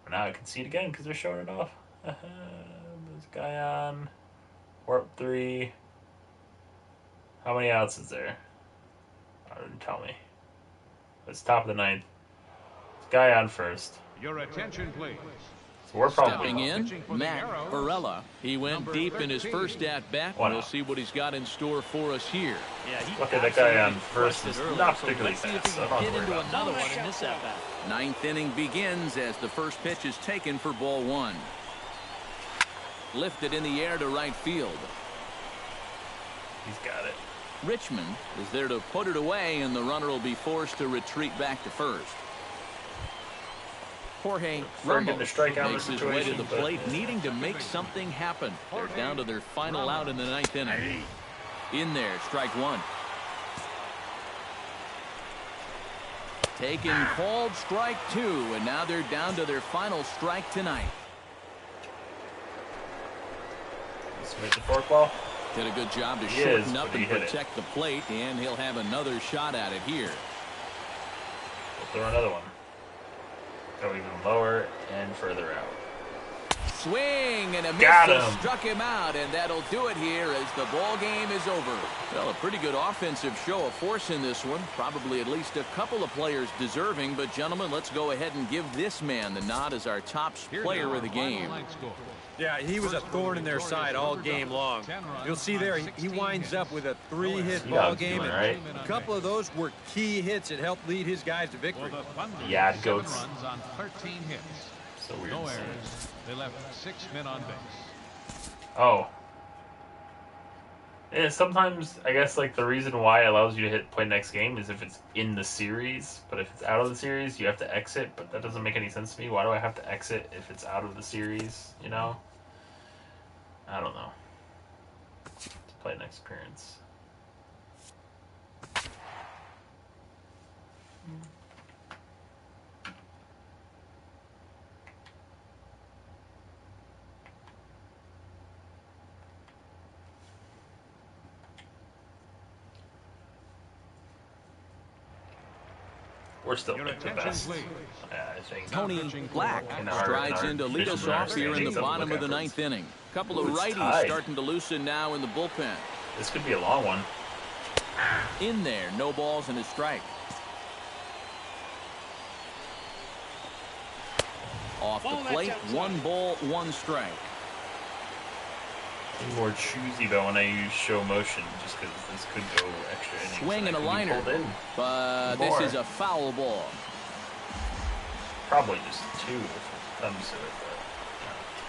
But now I can see it again because they're showing it off. This guy on. Warp 3. How many outs is there? Didn't tell me. It's top of the 9th. This guy on first. Your attention, please. So we're probably Stepping in, Matt Varela. He went deep in his first at-bat. We'll see what he's got in store for us here. Yeah, he look at that guy on first. Is not particularly fast. Let's see if he can get into another one in this at-bat. 9th inning begins as the first pitch is taken for ball 1. Lifted in the air to right field. He's got it. Richmond is there to put it away, and the runner will be forced to retreat back to first. Jorge Ramos makes his way to the plate, needing to make something happen. They're down to their final out in the 9th inning. In there, strike 1. Taken, called, strike 2, and now they're down to their final strike tonight. Let's make the forkball. Did a good job to shorten up and protect the plate, and he'll have another shot at it here. We'll throw another one. Go even lower and further out. Swing and a miss. Struck him out, and that'll do it here as the ball game is over. Well, a pretty good offensive show of force in this one. Probably at least a couple of players deserving, but gentlemen, let's go ahead and give this man the nod as our top player of the game. Yeah, he was a thorn in their side all game long. You'll see there, he winds up with a 3-hit ball game, and a couple of those were key hits that helped lead his guys to victory. Yeah, goats. Runs on 13 hits. So weird. No errors. They left 6 men on base. Oh. Yeah, sometimes, I guess, like, the reason why it allows you to play next game is if it's in the series. But if it's out of the series, you have to exit. But that doesn't make any sense to me. Why do I have to exit if it's out of the series, I don't know. To play next appearance. We're still the best. I think. Tony Black strides in to lead us off here in the bottom of the 9th inning. Couple of righties starting to loosen now in the bullpen. This could be a long one. In there, no balls and a strike. Off the plate, 1 ball, 1 strike. I'm more choosy though when I use show motion, just because this could go extra innings. Swing and a liner, but this is a foul ball. Probably just 2 if it comes to it.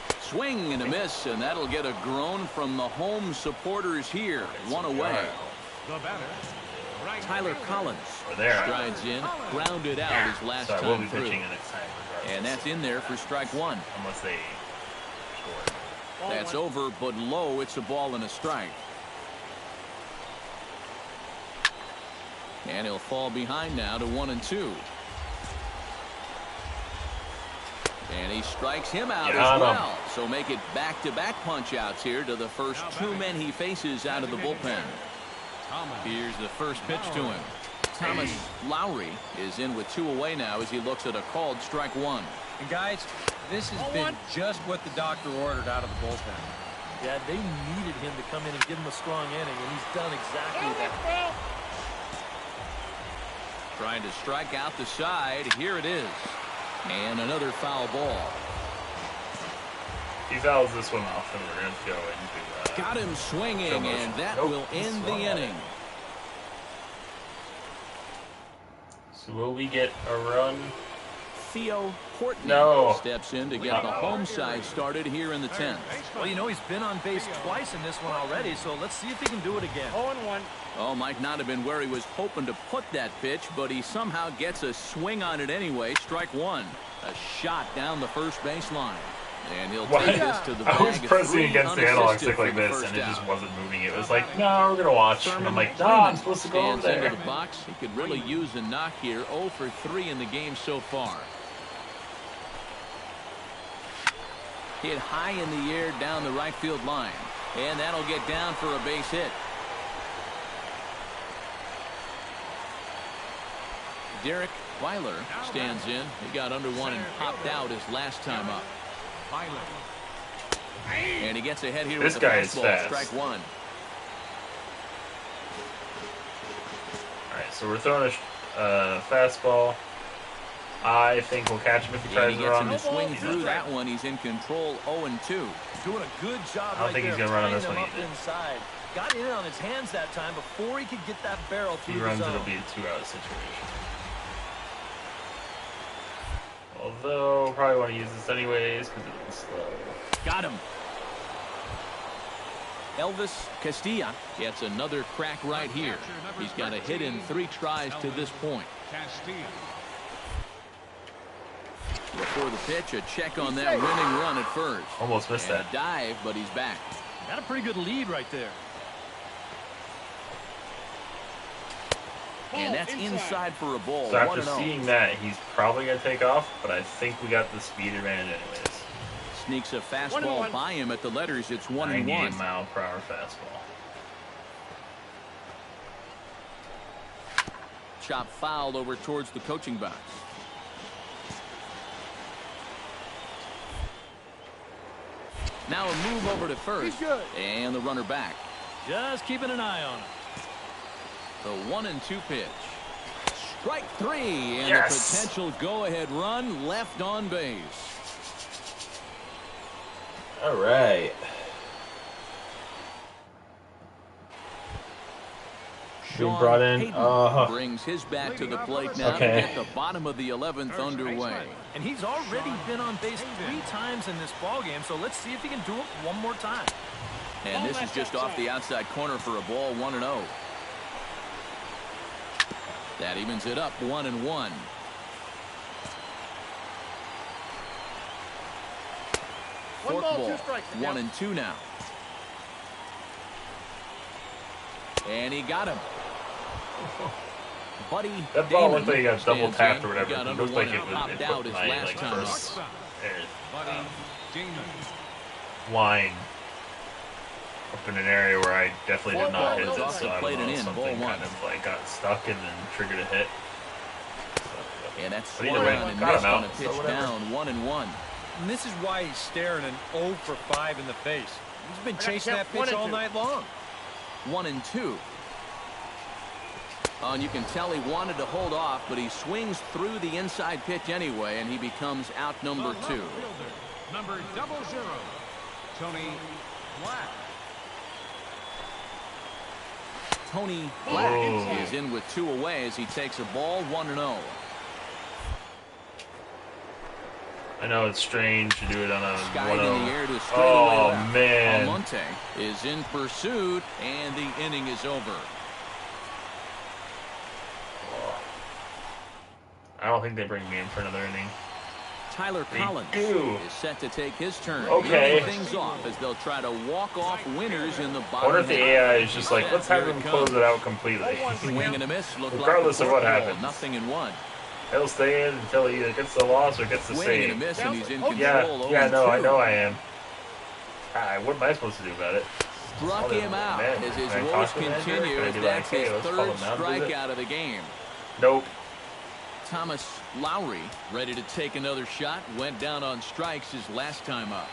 But, swing and a miss, and that'll get a groan from the home supporters here. 1 away. The batter, Tyler Collins strides in, grounded out his last time we'll be through. pitching the next time, and that's in there for strike 1. unless they score. That's over, but low. It's a ball and a strike. And he'll fall behind now to 1-2. And he strikes him out as well. So make it back-to-back punch-outs here to the first 2 men he faces out of the bullpen. Here's the first pitch to him. Thomas Lowry is in with 2 away now as he looks at a called strike 1. And guys, this has been just what the doctor ordered out of the bullpen. Yeah, they needed him to come in and give him a strong inning, and he's done exactly that. Trying to strike out the side. Here it is. And another foul ball. If he fouls this one off, then we're going to go into... Got him swinging, and that will end the inning. So will we get a run? Theo Portnoy steps in to get the home side started here in the 10th. Well, you know, he's been on base twice in this one already, so let's see if he can do it again. 0-1. Oh, might not have been where he was hoping to put that pitch, but he somehow gets a swing on it anyway. Strike 1. A shot down the first baseline. And he'll take this to the bag. I was pressing against the analog stick like this, and it just wasn't moving. It was like, no, we're going to watch. And I'm like, no, I'm supposed to go over there. Into the box. He could really use a knock here. 0 for 3 in the game so far. Hit high in the air down the right field line. And that'll get down for a base hit. Derek Weiler stands in. He got under 1 and popped out his last time up. And he gets ahead here with the fastball. Strike 1. Alright, so we're throwing a fastball. I think we'll catch him if he tries to run. He gets him to swing through that one. He's in control. 0-2. Doing a good job. I don't think he's going to run on this one either. Inside. Got in on his hands that time before he could get that barrel through the zone. If he runs, it'll be a 2-out situation. Although, probably want to use this anyways because it's slow. Got him. Elvis Castilla gets another crack right here. He's got a hit in 3 tries to this point. Before the pitch, a check on that winning run at first. Almost missed that. A dive, but he's back. Got a pretty good lead right there. And that's inside for a ball. So after seeing that, he's probably going to take off, but I think we got the speed advantage anyways. Sneaks a fastball by him at the letters. It's 1-1. 98-mile-per-hour fastball. Chop fouled over towards the coaching box. Now a move over to first. And the runner back. Just keeping an eye on him. The 1-2 pitch. Strike 3. And a potential go-ahead run left on base. All right. Sean brought in brings his bat to the plate now to get the bottom of the 11th underway. And he's already been on base 3 times in this ballgame, so let's see if he can do it one more time. And this is just off the outside corner for a ball. 1-0. That evens it up. 1-1. Fourth ball. 1-2 now. And he got him. Buddy that ball Damon looked like he got double tapped or whatever. It looked like it popped out his last time first line up in an area where I definitely did not hit it, so I don't know, something kind of like got stuck and then triggered a hit. And that's swung on and missed on a pitch down. 1-1. And this is why he's staring an 0 for 5 in the face. He's been chasing that pitch all night long. 1-2. And you can tell he wanted to hold off, but he swings through the inside pitch anyway, and he becomes out number 2. Number 00, Tony Black. Tony Black is in with 2 away as he takes a ball 1-0. I know it's strange to do it on a 1-0. In the air to oh, left. man. Almonte is in pursuit, and the inning is over. I don't think they bring me in for another inning. Tyler Collins is set to take his turn. Okay. Leading things off as they'll try to walk off winners in the bottom. I wonder if the AI is just like, let's have them close it out completely. Swing and a miss. Regardless of what happens. 0-1. He'll stay in until he either gets the loss or gets the save. And a miss, and he's in control. Yeah, no, I know I am. What am I supposed to do about it? Struck him out as his woes continue. That's his 3rd strikeout of the game. Nope. Thomas Lowry ready to take another shot. Went down on strikes his last time up.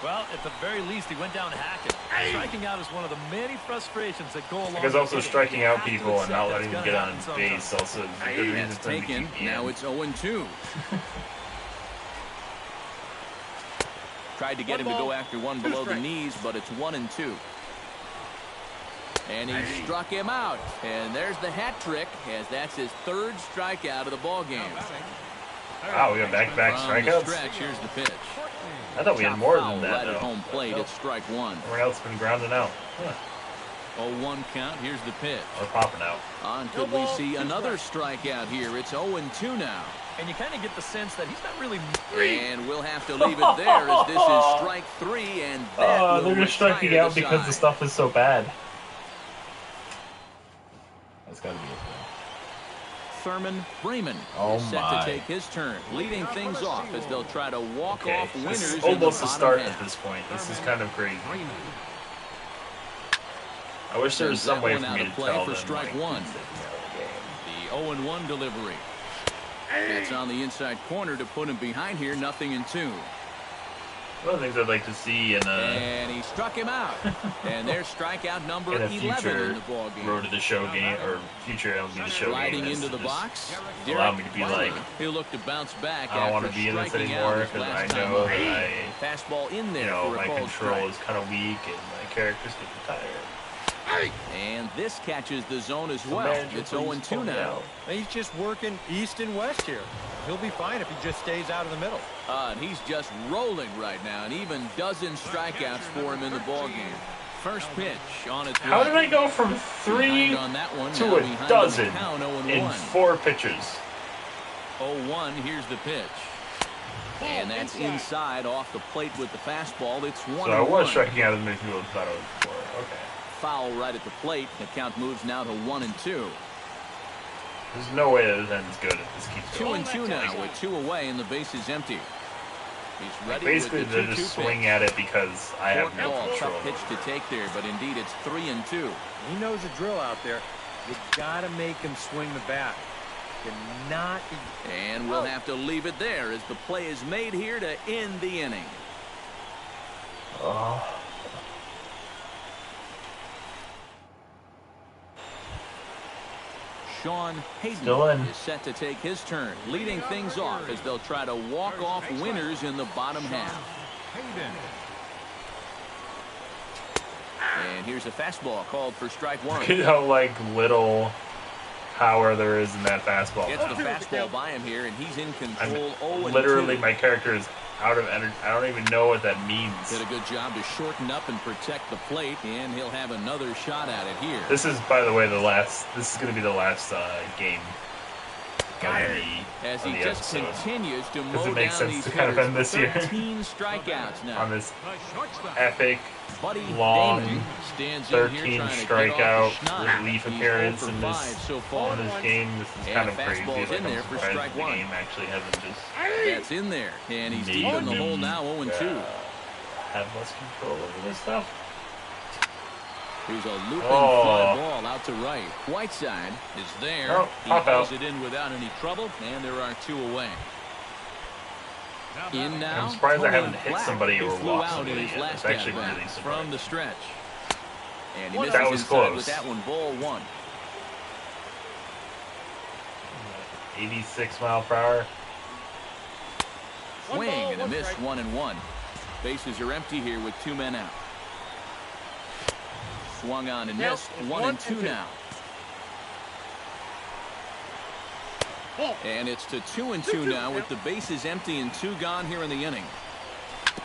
Well, at the very least, he went down hacking. Striking out is one of the many frustrations that go along. Because also striking out people and not letting them get on base also is a good reason for them to keep me in. Now it's 0-2. Tried to get him to go after one below the knees, but it's 1-2. And he struck him out. And there's the hat trick, as that's his 3rd strikeout of the ball game. Wow, we got back-to-back strikeouts? Stretch, here's the pitch. I thought we had more than that, right though. At home plate, it's strike 1. Everyone else has been grounding out. 0-1 count, here's the pitch. Or popping out. Could we see another strikeout here? It's 0-2 now. And you kind of get the sense that he's not really... And we'll have to leave it there as this is strike 3, and that they're just striking out because the stuff is so bad. That's got to be it. Thurman Freeman is set to take his turn, leading things off as they'll try to walk off winners. This is almost in the a start half. at this point. This is kind of crazy. I wish there was some way for me to tell for them. Strike 1. The 0-1 delivery. It's on the inside corner to put him behind here. 0-2. One of the things I'd like to see in and he struck him out. And there's strikeout number 11 in the ball game. Road to the Show game, or future MLB the Show Sliding game. into the box. Allow me to be like, he'll look to bounce back. I don't want to be in this anymore because I know that fastball in there. my control is kind of weak and my character's getting tired. And this catches the zone as well. It's 0-2 now. He's just working east and west here. He'll be fine if he just stays out of the middle. And he's just rolling right now, and even dozen strikeouts for him in the ball game. First pitch on its way. How did I go from 3 on that one, to a dozen in 4 pitches? 0-1, here's the pitch. And that's inside off the plate with the fastball. It's 1-1. So I was striking out as many people as thought I was before. Okay. Foul right at the plate. The count moves now to 1-2. There's no way that this ends good if this keeps going. 2-2 now with 2 away and the base is empty. He's ready. Basically, with the they're just swing at it because I have no control. Tough pitch to take there, but indeed it's 3-2. He knows the drill out there. You got to make him swing the bat. Cannot. And we'll have to leave it there as the play is made here to end the inning. Oh. Sean Hayden is set to take his turn, leading things off as they'll try to walk off winners in the bottom half. And here's a fastball called for strike 1. Look at how little power there is in that fastball. Gets the fastball by him here, and he's in control. Literally, my character is out of energy. I don't even know what that means. Did a good job to shorten up and protect the plate, and he'll have another shot at it here. This is, by the way, this is going to be the last game. As he just continues to mow down these sense to kind of end this year 13 strikeouts now. On this epic, Buddy long, stands 13 strikeout relief appearance in this game. This is kind of crazy. I'm surprised the game actually hasn't just... That's in there, and he's deep in the hole now, 0-2. Have less control over this stuff. Here's a looping fly ball out to right. Whiteside is there. He pulls it in without any trouble, and there are 2 away. In now, I'm surprised I haven't Black, hit somebody or walked somebody yet. It's actually really surprising. From the stretch. And he misses that was inside close. with that one, ball one. 86 mile per hour. Swing and a miss, 1-1. Bases are empty here with 2 men out. Swung on and missed, 1-2 now. And it's to 2-2 now with the bases empty and 2 gone here in the inning.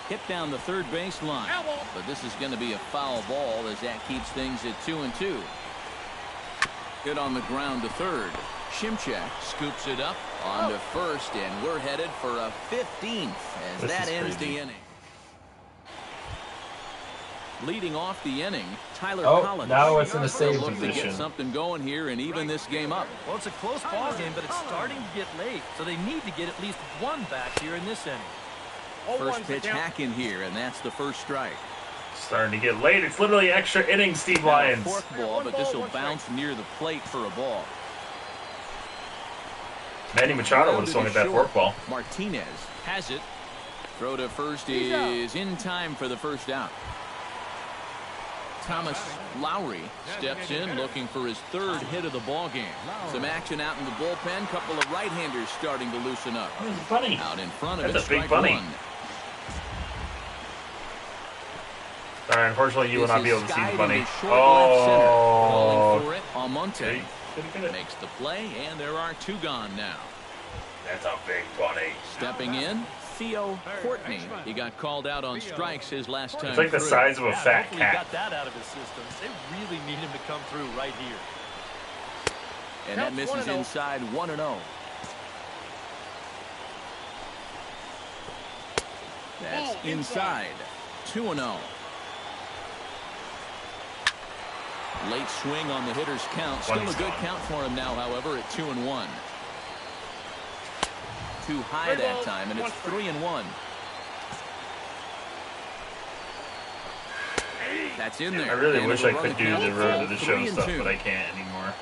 Hit down the third base line, but this is going to be a foul ball as that keeps things at 2-2. Hit on the ground to third. Shimchak scoops it up onto first, and we're headed for a 15th as that ends the inning. Leading off the inning, Tyler Collins. Now it's in a save look position. to get something going here and even this game up. Well, it's a close ball game, but it's starting to get late, so they need to get at least one back here in this inning. First pitch hack in here, and that's the first strike. Starting to get late. It's literally extra innings, Steve Lyons. Fork ball, but this will bounce near the plate for a ball. Manny Machado would have swung at that fork ball. Martinez has it. Throw to first is in time for the first out. Thomas Lowry steps in looking for his third hit of the ball game. Some action out in the bullpen. Couple of right-handers starting to loosen up. Funny. Out in front of That's it, a big strike bunny. one. Sorry, unfortunately you will not be able to see the bunny. Calling for it. Almonte Okay. makes the play, and there are 2 gone now. That's a big bunny. Stepping in, Theo Courtney. He got called out on strikes his last time. It's like the through. size of a fat Hopefully cat. got that out of his system. They really need him to come through right here. And that misses inside, 1-0. That's inside, 2-0. Late swing on the hitter's count. Still a good count for him now, however, at 2-1. Too high that time, and it's 3-1. That's in there. I really And wish it'll I run could do count the to road to the show 3-2. stuff, but I can't anymore.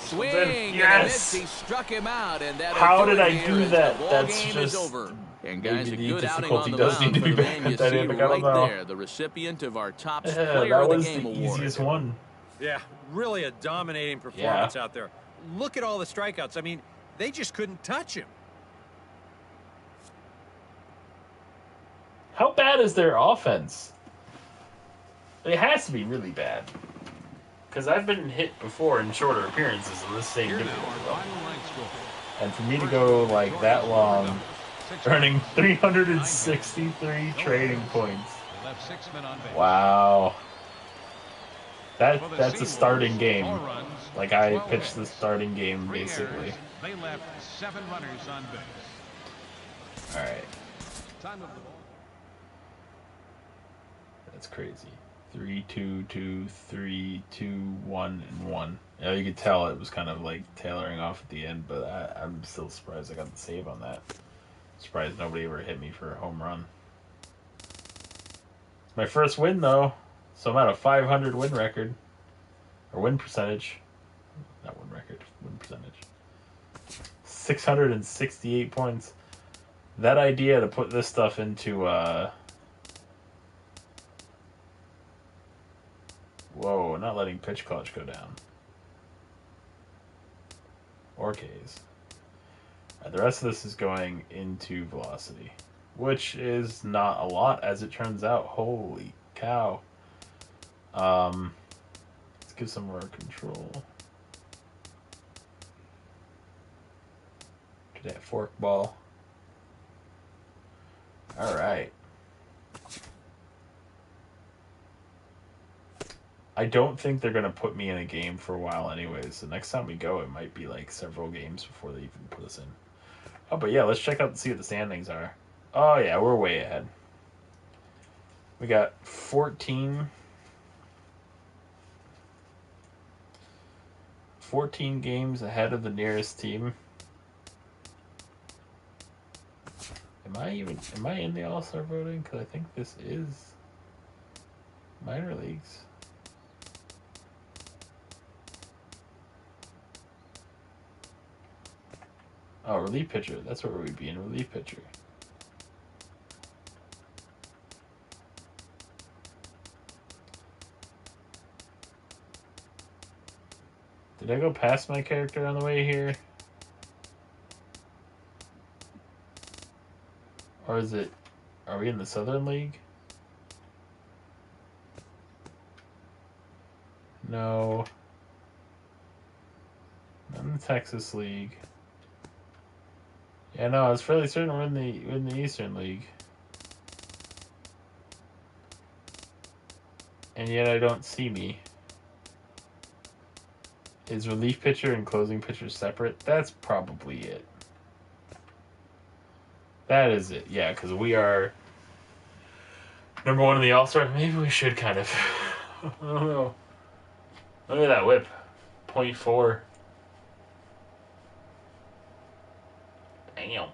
Swing and a Yes! miss. He struck him out, and that. How did I here do as that? The ball That's game just is over. And guys, a maybe the good outing on difficulty the does mound need to for be the back man on you see dynamic. I don't right know. there, the recipient of our top Yeah, player that of the was game the award. easiest one. Yeah, really a dominating performance out there. Look at all the strikeouts. I mean, they just couldn't touch him. How bad is their offense? It has to be really bad. Because I've been hit before in shorter appearances of this same Here now, difficulty. our final line score. And for me to go like that long, earning 363 trading points. They left 6 men on base. Wow. For the That's a Seawolves, starting game. 4 runs, Like I 12 pitched hits, the starting game 3 basically. errors. They left 7 runners on base. Alright. Time of the ball. That's crazy. 3, 2, 2, 3, 2, 1, and 1. Yeah, you could tell it was kind of like tailoring off at the end, but I'm still surprised I got the save on that. Surprised nobody ever hit me for a home run. It's my first win though, so I'm at a 500 win record. Or win percentage. Not win record, win percentage. 668 points. That idea to put this stuff into whoa, not letting pitch clutch go down. Or Ks. The rest of this is going into velocity, which is not a lot as it turns out. Holy cow. Let's give some more control to that fork ball. Alright. I don't think they're going to put me in a game for a while anyways. The next time we go, it might be like several games before they even put us in. Oh, but yeah, let's check out and see what the standings are. Oh, yeah, we're way ahead. We got 14 games ahead of the nearest team. Am I in the All-Star voting? Because I think this is minor leagues. Oh, relief pitcher. That's where we'd be in relief pitcher. Did I go past my character on the way here? Or is it... Are we in the Southern League? No. Not in the Texas League. Yeah, no, I was fairly certain we're in the Eastern League. And yet I don't see me. Is relief pitcher and closing pitcher separate? That's probably it. That is it. Yeah, because we are number 1 in the All-Star. Maybe we should kind of. I don't know. Look at that whip. 0.4. Damn.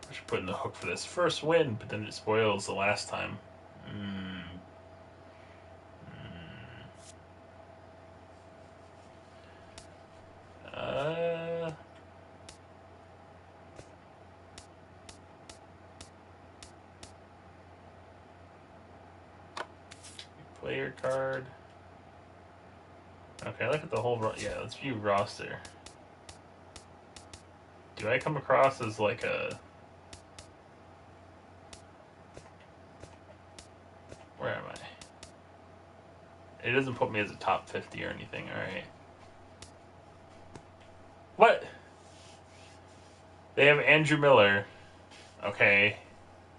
I should put in the hook for this first win, but then it spoils the last time. Player card. Okay, look at the whole... Yeah, let's view roster. Do I come across as like a... Where am I? It doesn't put me as a top 50 or anything, alright. What? They have Andrew Miller. Okay.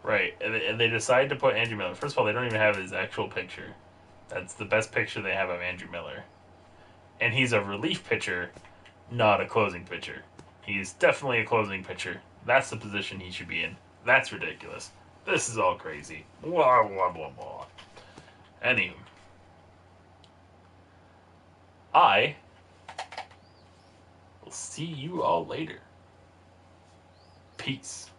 Right. And they decide to put Andrew Miller. First of all, they don't even have his actual picture. That's the best picture they have of Andrew Miller. And he's a relief pitcher, not a closing pitcher. He's definitely a closing pitcher. That's the position he should be in. That's ridiculous. This is all crazy. Blah, blah, blah, blah. Anywho. I will see you all later. Peace.